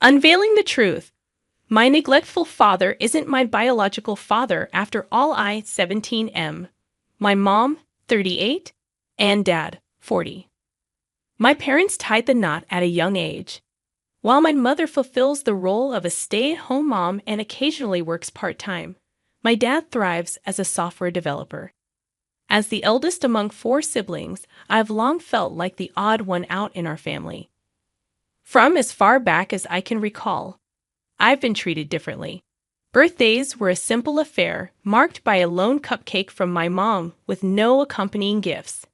Unveiling the truth. My neglectful father isn't my biological father after all. 17M. My mom, 38, and dad, 40. My parents tied the knot at a young age. While my mother fulfills the role of a stay-at-home mom and occasionally works part-time, my dad thrives as a software developer. As the eldest among 4 siblings, I've long felt like the odd one out in our family. From as far back as I can recall, I've been treated differently. Birthdays were a simple affair, marked by a lone cupcake from my mom with no accompanying gifts.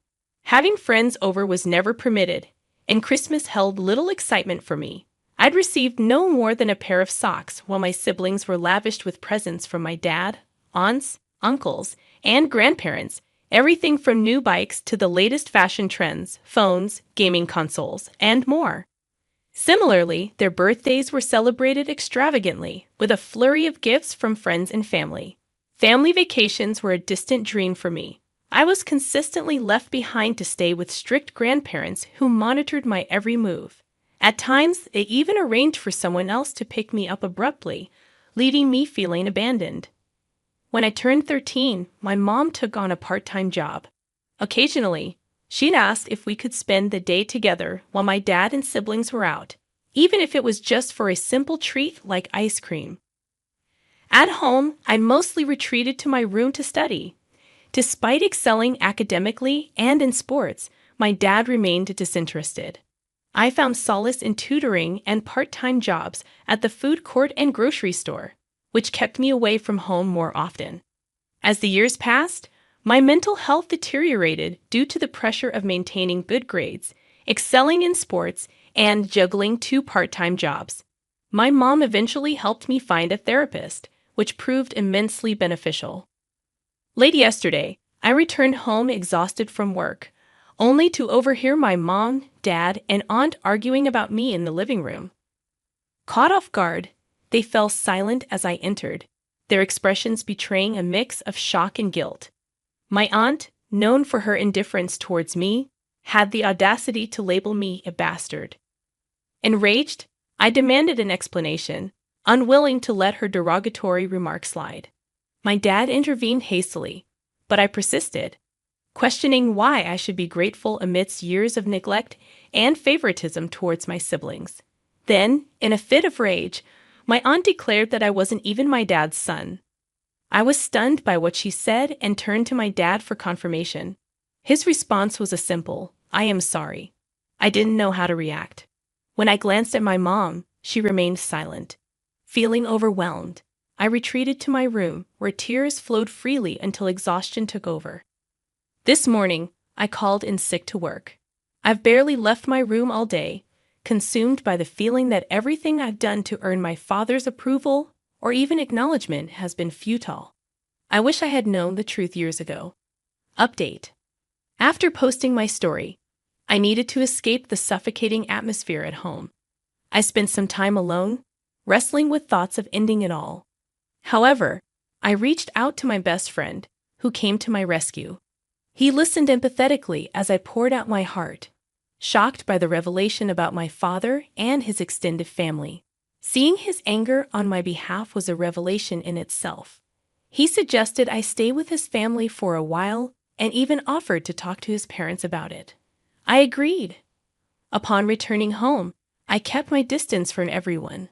Having friends over was never permitted, and Christmas held little excitement for me. I'd received no more than a pair of socks while my siblings were lavished with presents from my dad, aunts, uncles, and grandparents, everything from new bikes to the latest fashion trends, phones, gaming consoles, and more. Similarly, their birthdays were celebrated extravagantly, with a flurry of gifts from friends and family. Family vacations were a distant dream for me. I was consistently left behind to stay with strict grandparents who monitored my every move. At times, they even arranged for someone else to pick me up abruptly, leaving me feeling abandoned. When I turned 13, my mom took on a part-time job. Occasionally, she'd ask if we could spend the day together while my dad and siblings were out, even if it was just for a simple treat like ice cream. At home, I mostly retreated to my room to study. Despite excelling academically and in sports, my dad remained disinterested. I found solace in tutoring and part-time jobs at the food court and grocery store, which kept me away from home more often. As the years passed, my mental health deteriorated due to the pressure of maintaining good grades, excelling in sports, and juggling 2 part-time jobs. My mom eventually helped me find a therapist, which proved immensely beneficial. Late yesterday, I returned home exhausted from work, only to overhear my mom, dad, and aunt arguing about me in the living room. Caught off guard, they fell silent as I entered, their expressions betraying a mix of shock and guilt. My aunt, known for her indifference towards me, had the audacity to label me a bastard. Enraged, I demanded an explanation, unwilling to let her derogatory remark slide. My dad intervened hastily, but I persisted, questioning why I should be grateful amidst years of neglect and favoritism towards my siblings. Then, in a fit of rage, my aunt declared that I wasn't even my dad's son. I was stunned by what she said and turned to my dad for confirmation. His response was a simple, "I am sorry." I didn't know how to react. When I glanced at my mom, she remained silent. Feeling overwhelmed, I retreated to my room where tears flowed freely until exhaustion took over. This morning, I called in sick to work. I've barely left my room all day, consumed by the feeling that everything I've done to earn my father's approval or even acknowledgement has been futile. I wish I had known the truth years ago. Update. After posting my story, I needed to escape the suffocating atmosphere at home. I spent some time alone, wrestling with thoughts of ending it all. However, I reached out to my best friend, who came to my rescue. He listened empathetically as I poured out my heart, shocked by the revelation about my father and his extended family. Seeing his anger on my behalf was a revelation in itself. He suggested I stay with his family for a while and even offered to talk to his parents about it. I agreed. Upon returning home, I kept my distance from everyone.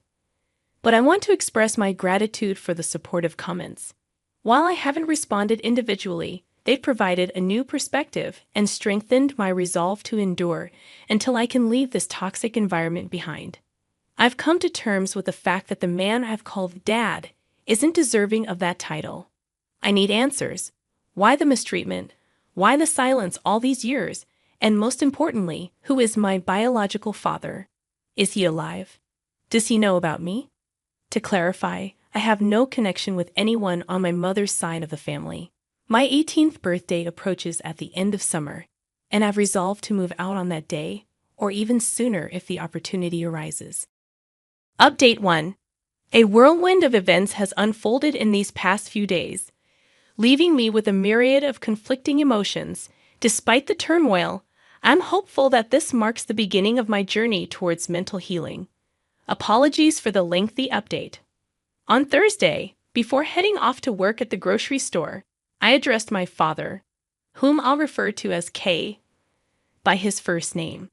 But I want to express my gratitude for the supportive comments. While I haven't responded individually, they've provided a new perspective and strengthened my resolve to endure until I can leave this toxic environment behind. I've come to terms with the fact that the man I've called Dad isn't deserving of that title. I need answers. Why the mistreatment? Why the silence all these years? And most importantly, who is my biological father? Is he alive? Does he know about me? To clarify, I have no connection with anyone on my mother's side of the family. My 18th birthday approaches at the end of summer, and I've resolved to move out on that day, or even sooner if the opportunity arises. Update 1. A whirlwind of events has unfolded in these past few days, leaving me with a myriad of conflicting emotions. Despite the turmoil, I'm hopeful that this marks the beginning of my journey towards mental healing. Apologies for the lengthy update. On Thursday, before heading off to work at the grocery store, I addressed my father, whom I'll refer to as K, by his first name.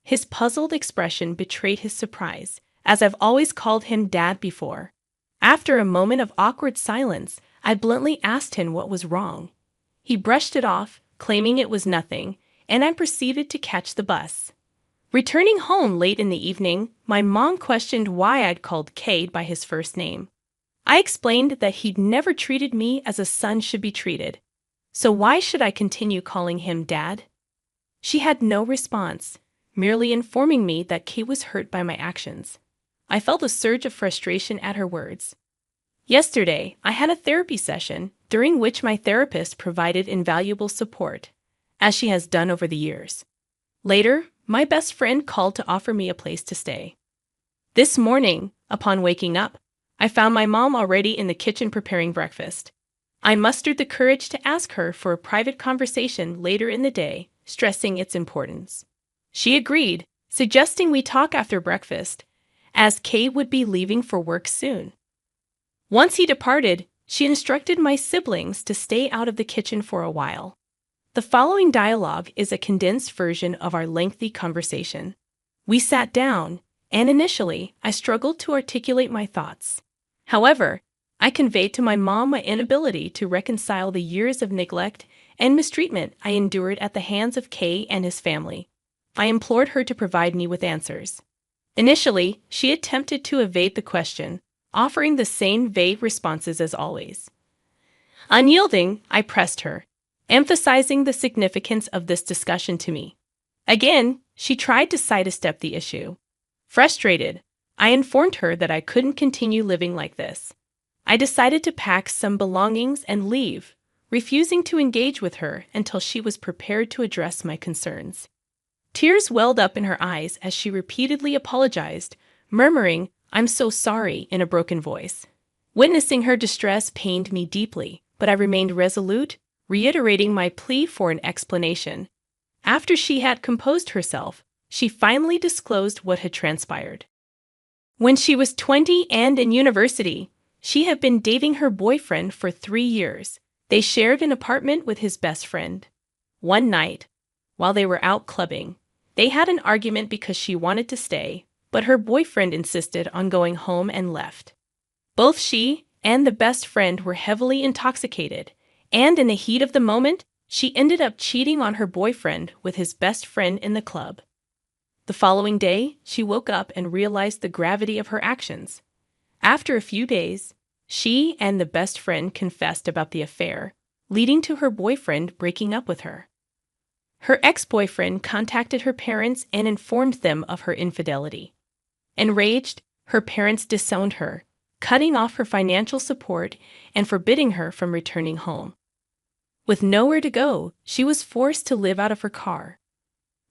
His puzzled expression betrayed his surprise, as I've always called him Dad before. After a moment of awkward silence, I bluntly asked him what was wrong. He brushed it off, claiming it was nothing, and I proceeded to catch the bus. Returning home late in the evening, my mom questioned why I'd called Cade by his first name. I explained that he'd never treated me as a son should be treated. So why should I continue calling him Dad? She had no response, merely informing me that Cade was hurt by my actions. I felt a surge of frustration at her words. Yesterday, I had a therapy session, during which my therapist provided invaluable support, as she has done over the years. Later, my best friend called to offer me a place to stay. This morning, upon waking up, I found my mom already in the kitchen preparing breakfast. I mustered the courage to ask her for a private conversation later in the day, stressing its importance. She agreed, suggesting we talk after breakfast, as Kate would be leaving for work soon. Once he departed, she instructed my siblings to stay out of the kitchen for a while. The following dialogue is a condensed version of our lengthy conversation. We sat down, and initially, I struggled to articulate my thoughts. However, I conveyed to my mom my inability to reconcile the years of neglect and mistreatment I endured at the hands of Kay and his family. I implored her to provide me with answers. Initially, she attempted to evade the question, offering the same vague responses as always. Unyielding, I pressed her, emphasizing the significance of this discussion to me. Again, she tried to sidestep the issue. Frustrated, I informed her that I couldn't continue living like this. I decided to pack some belongings and leave, refusing to engage with her until she was prepared to address my concerns. Tears welled up in her eyes as she repeatedly apologized, murmuring, "I'm so sorry," in a broken voice. Witnessing her distress pained me deeply, but I remained resolute, reiterating my plea for an explanation. After she had composed herself, she finally disclosed what had transpired. When she was 20 and in university, she had been dating her boyfriend for 3 years. They shared an apartment with his best friend. One night, while they were out clubbing, they had an argument because she wanted to stay, but her boyfriend insisted on going home and left. Both she and the best friend were heavily intoxicated, and in the heat of the moment, she ended up cheating on her boyfriend with his best friend in the club. The following day, she woke up and realized the gravity of her actions. After a few days, she and the best friend confessed about the affair, leading to her boyfriend breaking up with her. Her ex-boyfriend contacted her parents and informed them of her infidelity. Enraged, her parents disowned her, cutting off her financial support and forbidding her from returning home. With nowhere to go, she was forced to live out of her car.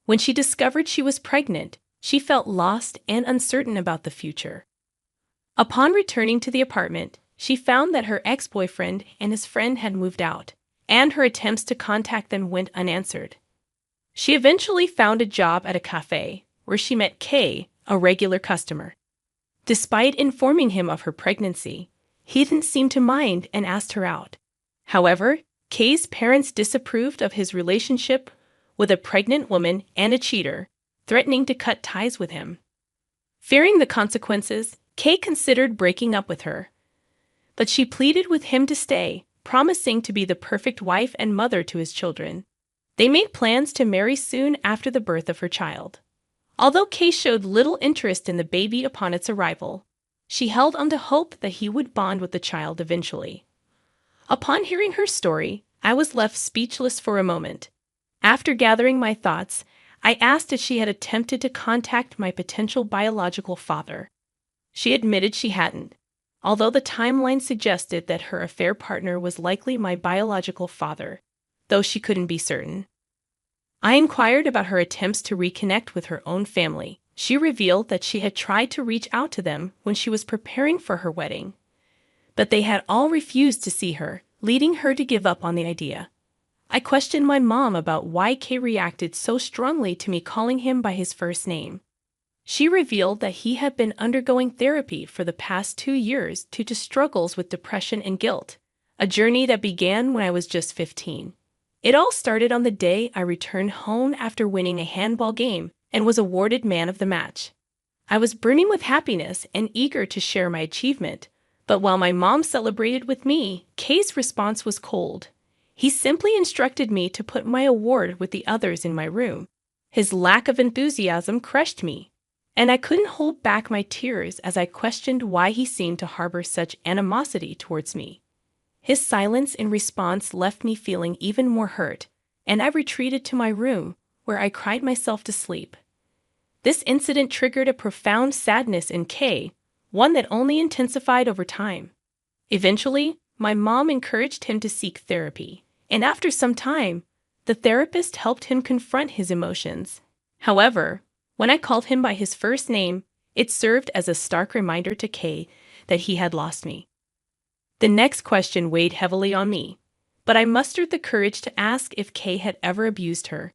When she discovered she was pregnant, she felt lost and uncertain about the future. Upon returning to the apartment, she found that her ex-boyfriend and his friend had moved out, and her attempts to contact them went unanswered. She eventually found a job at a cafe, where she met Kay, a regular customer. Despite informing him of her pregnancy, he didn't seem to mind and asked her out. However, Kay's parents disapproved of his relationship with a pregnant woman and a cheater, threatening to cut ties with him. Fearing the consequences, Kay considered breaking up with her, but she pleaded with him to stay, promising to be the perfect wife and mother to his children. They made plans to marry soon after the birth of her child. Although Kay showed little interest in the baby upon its arrival, she held on to hope that he would bond with the child eventually. Upon hearing her story, I was left speechless for a moment. After gathering my thoughts, I asked if she had attempted to contact my potential biological father. She admitted she hadn't, although the timeline suggested that her affair partner was likely my biological father, though she couldn't be certain. I inquired about her attempts to reconnect with her own family. She revealed that she had tried to reach out to them when she was preparing for her wedding, but they had all refused to see her, leading her to give up on the idea. I questioned my mom about why Kay reacted so strongly to me calling him by his first name. She revealed that he had been undergoing therapy for the past 2 years due to struggles with depression and guilt, a journey that began when I was just 15. It all started on the day I returned home after winning a handball game and was awarded man of the match. I was brimming with happiness and eager to share my achievement, but while my mom celebrated with me, Kay's response was cold. He simply instructed me to put my award with the others in my room. His lack of enthusiasm crushed me, and I couldn't hold back my tears as I questioned why he seemed to harbor such animosity towards me. His silence in response left me feeling even more hurt, and I retreated to my room, where I cried myself to sleep. This incident triggered a profound sadness in Kay, one that only intensified over time. Eventually, my mom encouraged him to seek therapy, and after some time, the therapist helped him confront his emotions. However, when I called him by his first name, it served as a stark reminder to Kay that he had lost me. The next question weighed heavily on me, but I mustered the courage to ask if Kay had ever abused her.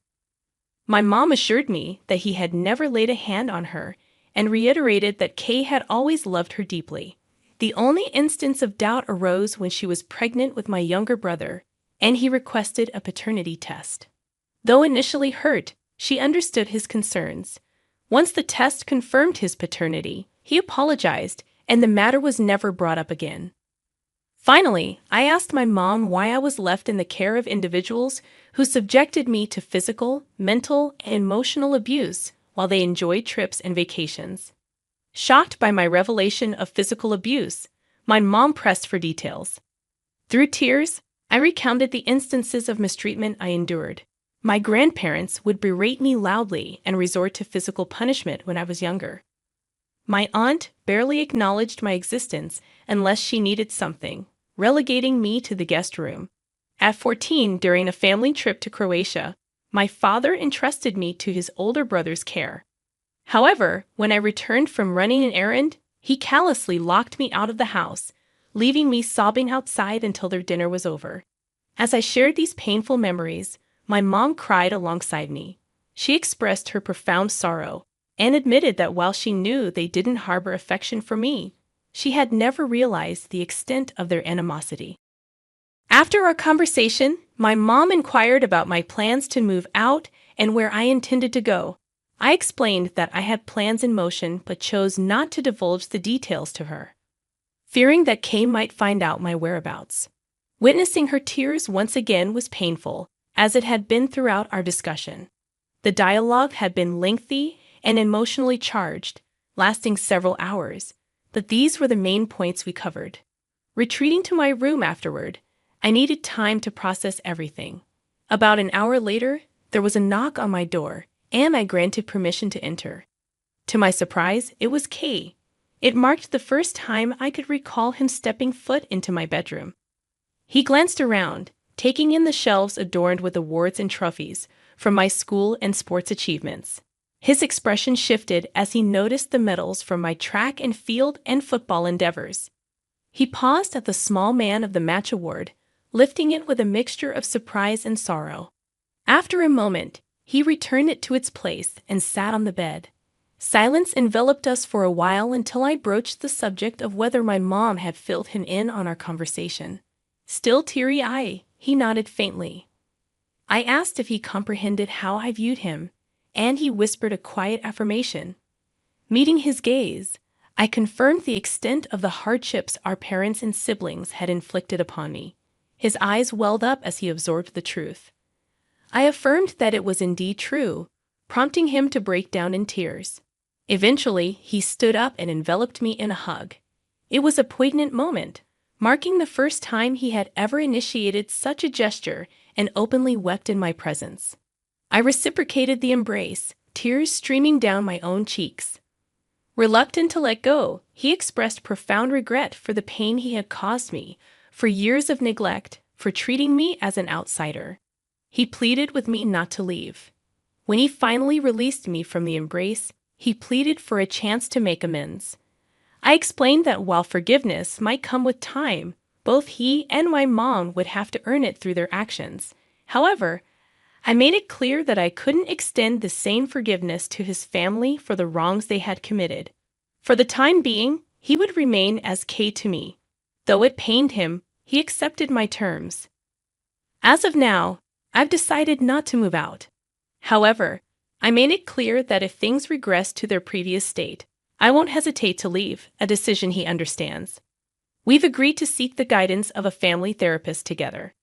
My mom assured me that he had never laid a hand on her and reiterated that Kay had always loved her deeply. The only instance of doubt arose when she was pregnant with my younger brother, and he requested a paternity test. Though initially hurt, she understood his concerns. Once the test confirmed his paternity, he apologized, and the matter was never brought up again. Finally, I asked my mom why I was left in the care of individuals who subjected me to physical, mental, and emotional abuse while they enjoyed trips and vacations. Shocked by my revelation of physical abuse, my mom pressed for details. Through tears, I recounted the instances of mistreatment I endured. My grandparents would berate me loudly and resort to physical punishment when I was younger. My aunt barely acknowledged my existence unless she needed something, relegating me to the guest room. At 14, during a family trip to Croatia, my father entrusted me to his older brother's care. However, when I returned from running an errand, he callously locked me out of the house, leaving me sobbing outside until their dinner was over. As I shared these painful memories, my mom cried alongside me. She expressed her profound sorrow and admitted that while she knew they didn't harbor affection for me, she had never realized the extent of their animosity. After our conversation, my mom inquired about my plans to move out and where I intended to go. I explained that I had plans in motion but chose not to divulge the details to her, fearing that Kay might find out my whereabouts. Witnessing her tears once again was painful, as it had been throughout our discussion. The dialogue had been lengthy and emotionally charged, lasting several hours, but these were the main points we covered. Retreating to my room afterward, I needed time to process everything. About an hour later, there was a knock on my door, and I granted permission to enter. To my surprise, it was Kay. It marked the first time I could recall him stepping foot into my bedroom. He glanced around, taking in the shelves adorned with awards and trophies from my school and sports achievements. His expression shifted as he noticed the medals from my track and field and football endeavors. He paused at the small man of the match award, lifting it with a mixture of surprise and sorrow. After a moment, he returned it to its place and sat on the bed. Silence enveloped us for a while until I broached the subject of whether my mom had filled him in on our conversation. Still teary-eyed, he nodded faintly. I asked if he comprehended how I viewed him, and he whispered a quiet affirmation. Meeting his gaze, I confirmed the extent of the hardships our parents and siblings had inflicted upon me. His eyes welled up as he absorbed the truth. I affirmed that it was indeed true, prompting him to break down in tears. Eventually, he stood up and enveloped me in a hug. It was a poignant moment, marking the first time he had ever initiated such a gesture and openly wept in my presence. I reciprocated the embrace, tears streaming down my own cheeks. Reluctant to let go, he expressed profound regret for the pain he had caused me, for years of neglect, for treating me as an outsider. He pleaded with me not to leave. When he finally released me from the embrace, he pleaded for a chance to make amends. I explained that while forgiveness might come with time, both he and my mom would have to earn it through their actions. However, I made it clear that I couldn't extend the same forgiveness to his family for the wrongs they had committed. For the time being, he would remain as K to me. Though it pained him, he accepted my terms. As of now, I've decided not to move out. However, I made it clear that if things regress to their previous state, I won't hesitate to leave, a decision he understands. We've agreed to seek the guidance of a family therapist together.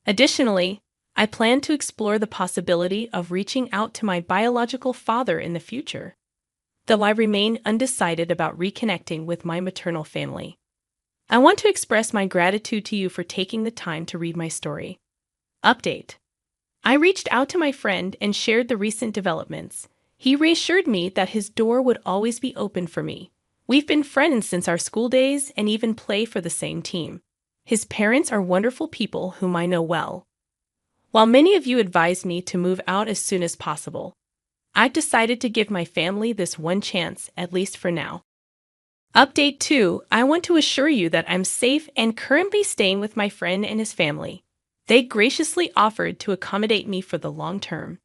Additionally, I plan to explore the possibility of reaching out to my biological father in the future, though I remain undecided about reconnecting with my maternal family. I want to express my gratitude to you for taking the time to read my story. Update. I reached out to my friend and shared the recent developments. He reassured me that his door would always be open for me. We've been friends since our school days and even play for the same team. His parents are wonderful people whom I know well. While many of you advise me to move out as soon as possible, I've decided to give my family this one chance, at least for now. Update 2. I want to assure you that I'm safe and currently staying with my friend and his family. They graciously offered to accommodate me for the long term.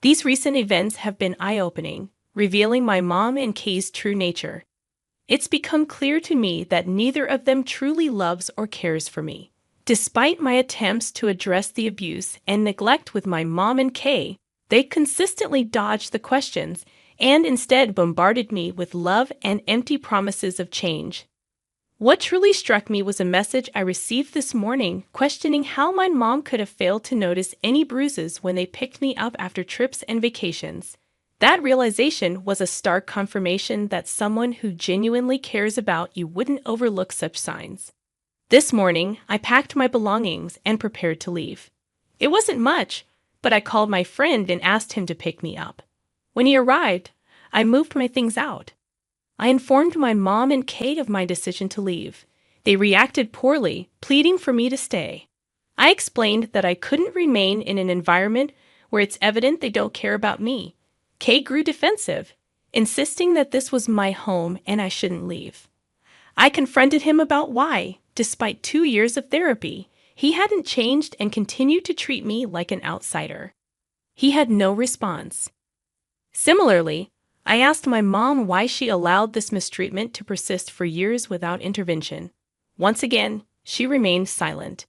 These recent events have been eye-opening, revealing my mom and Kay's true nature. It's become clear to me that neither of them truly loves or cares for me. Despite my attempts to address the abuse and neglect with my mom and Kay, they consistently dodged the questions and instead bombarded me with love and empty promises of change. What truly struck me was a message I received this morning questioning how my mom could have failed to notice any bruises when they picked me up after trips and vacations. That realization was a stark confirmation that someone who genuinely cares about you wouldn't overlook such signs. This morning, I packed my belongings and prepared to leave. It wasn't much, but I called my friend and asked him to pick me up. When he arrived, I moved my things out. I informed my mom and Kate of my decision to leave. They reacted poorly, pleading for me to stay. I explained that I couldn't remain in an environment where it's evident they don't care about me. Kate grew defensive, insisting that this was my home and I shouldn't leave. I confronted him about why, despite 2 years of therapy, he hadn't changed and continued to treat me like an outsider. He had no response. Similarly, I asked my mom why she allowed this mistreatment to persist for years without intervention. Once again, she remained silent.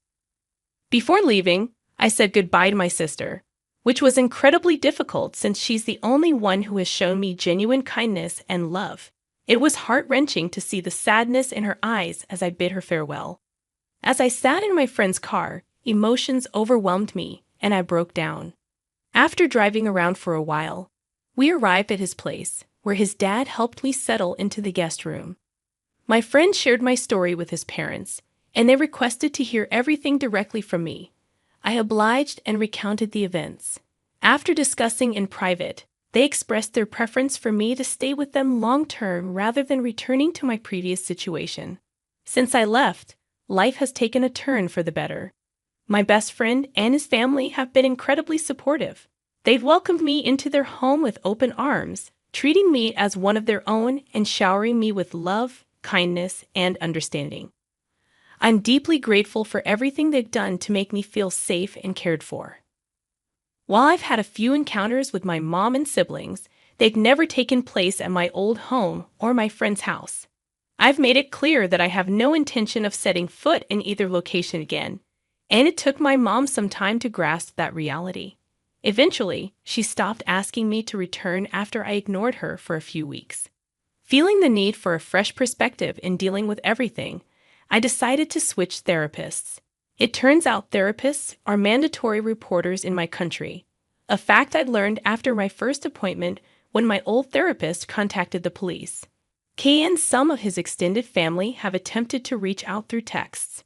Before leaving, I said goodbye to my sister, which was incredibly difficult since she's the only one who has shown me genuine kindness and love. It was heart-wrenching to see the sadness in her eyes as I bid her farewell. As I sat in my friend's car, emotions overwhelmed me, and I broke down. After driving around for a while, we arrived at his place, where his dad helped me settle into the guest room. My friend shared my story with his parents, and they requested to hear everything directly from me. I obliged and recounted the events. After discussing in private, they expressed their preference for me to stay with them long-term rather than returning to my previous situation. Since I left, life has taken a turn for the better. My best friend and his family have been incredibly supportive. They've welcomed me into their home with open arms, treating me as one of their own and showering me with love, kindness, and understanding. I'm deeply grateful for everything they've done to make me feel safe and cared for. While I've had a few encounters with my mom and siblings, they've never taken place at my old home or my friend's house. I've made it clear that I have no intention of setting foot in either location again, and it took my mom some time to grasp that reality. Eventually, she stopped asking me to return after I ignored her for a few weeks. Feeling the need for a fresh perspective in dealing with everything, I decided to switch therapists. It turns out therapists are mandatory reporters in my country, a fact I learned after my first appointment when my old therapist contacted the police. Kay and some of his extended family have attempted to reach out through texts.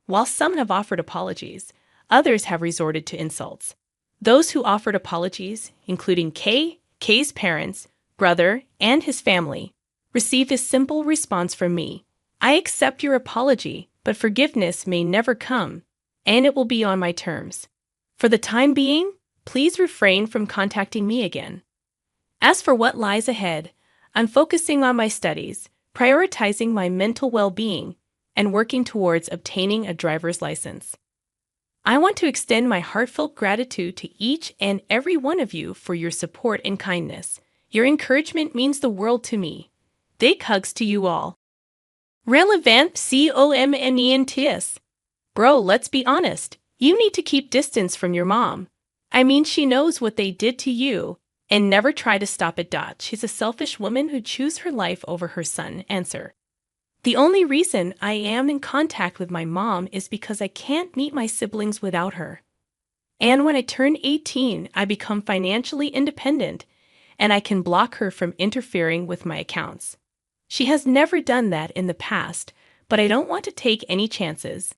While some have offered apologies, others have resorted to insults. Those who offered apologies, including Kay's parents, brother, and his family, received a simple response from me. I accept your apology, but forgiveness may never come, and it will be on my terms. For the time being, please refrain from contacting me again. As for what lies ahead, I'm focusing on my studies, prioritizing my mental well-being, and working towards obtaining a driver's license. I want to extend my heartfelt gratitude to each and every one of you for your support and kindness. Your encouragement means the world to me. Big hugs to you all. Relevant comments. Bro, let's be honest. You need to keep distance from your mom. I mean, she knows what they did to you. And never try to stop it. She's a selfish woman who chooses her life over her son. Answer. The only reason I am in contact with my mom is because I can't meet my siblings without her. And when I turn 18, I become financially independent, and I can block her from interfering with my accounts. She has never done that in the past, but I don't want to take any chances.